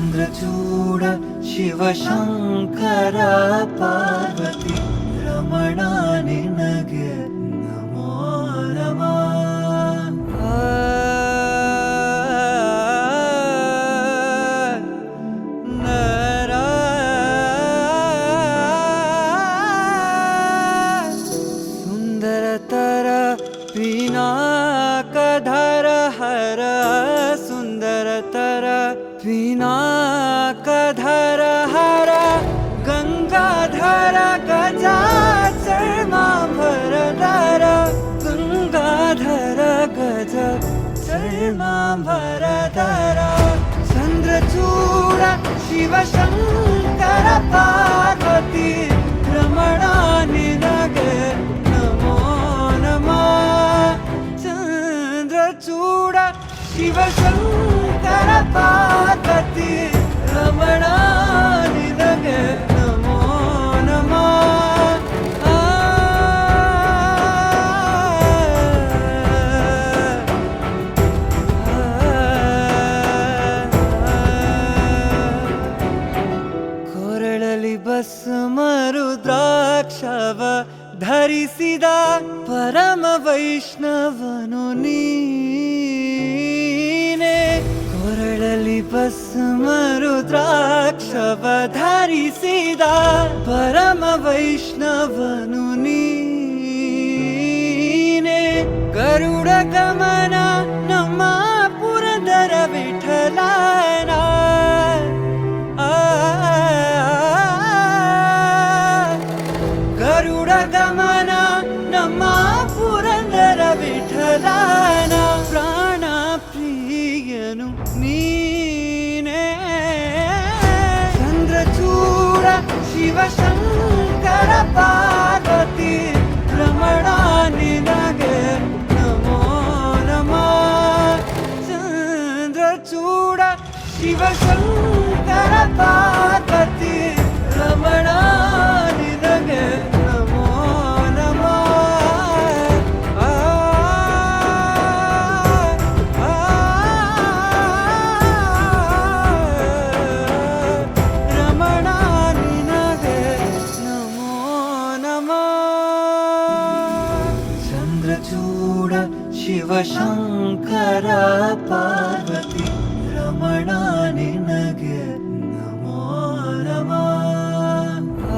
ಚಂದ್ರಚೂಡ ಶಿವಶಂಕರ ಪಾರ್ವತಿ ರಮಣ ನಿನಗೆ ನಮೋ ನಮಃ. ಸುಂದರತರ ಪಿನಾಕಧರ ಹರ ಸುಂದರತರ ಪಿನಾಕಧರ ಹರ ಗಂಗಾಧರ ಗಜಾಚರ್ಮಾಂಬರಧರ ಗಂಗಾಧರ ಗಜ ಚರ್ಮಾಂಬರಧರ ಚಂದ್ರಚೂಡ ಶಿವಶಂಕರ ಪಾರ್ವತಿ ರಮಣ ನಿನಗೆ ನಮೋ ನಮಃ. ಚಂದ್ರಚೂಡ ಶಿವಶಂಕರ ಪಾರ್ವತಿ ರಮಣ ನಿನಗೆ ನಮೋ ನಮಃ. ಕೊರಳಲಿ ಭಸ್ಮ ರುದ್ರಾಕ್ಷವ ಧರಿಸಿದ ಪರಮ ವೈಷ್ಣವನು ನೀನೆ. ಕೊರಳಲಿ ಭಸ್ಮ ರುದ್ರಾಕ್ಷವ ಧರಿಸಿದ ಪರಮ ವೈಷ್ಣವನು ನೀನೆ. ಗರುಡ ಗಮನ ನಮ್ಮ ಪುರಂದರ ವಿಠಲನ ಗರುಡ ಗಮನ ನಮ್ಮ ಪುರಂದರ ವಿಠಲನ ಪ್ರಾಣ ಪ್ರಿಯನು ನೀನೇ. ಚಂದ್ರಚೂಡ ಶಿವಶಂಕರ ಪಾರ್ವತಿ ರಮಣ ನಿನಗೆ ನಮೋ ನಮಃ. ಚಂದ್ರಚೂಡ ಶಿವಶಂಕರ ಪಾರ್ವತಿ ರಮಣ ನಿನಗೆ ನಮೋ ನಮಃ. ರಮಣ ನಿನಗೆ ನಮೋ ನಮಃ. ಚಂದ್ರಚೂಡ ಶಿವಶಂಕರ ಪಾರ್ವತಿ ರಮಣ ನಿನಗೆ ನಮೋ ನಮಃ.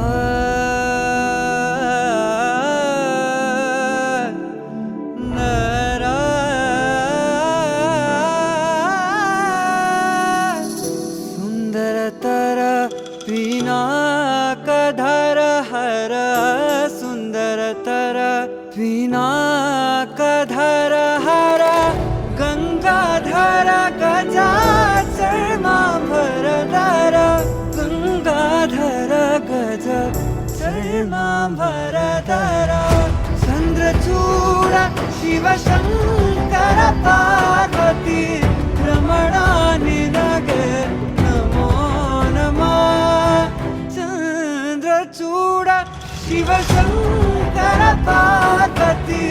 ಸುಂದರತರ ಪಿನಾಕಧರ ಹರ ಸುಂದರತರ ಪಿನಾಕಧರ ಹರ ಗಂಗಾಧರ ಗಜಾಚರ್ಮಾಂಬರಧರ ಗಂಗಾಧರ ಗಜ ಚರ್ಮಾಂಬರಧರ ಚಂದ್ರಚೂಡ ಶಿವಶಂಕರ ಪಾರ್ವತಿ ರಮಣ ನಿನಗೆ ನಮೋ ನಮಃ. ಚಂದ್ರಚೂಡ ಶಿವಶಂಕರ ಪಾರ್ವತಿ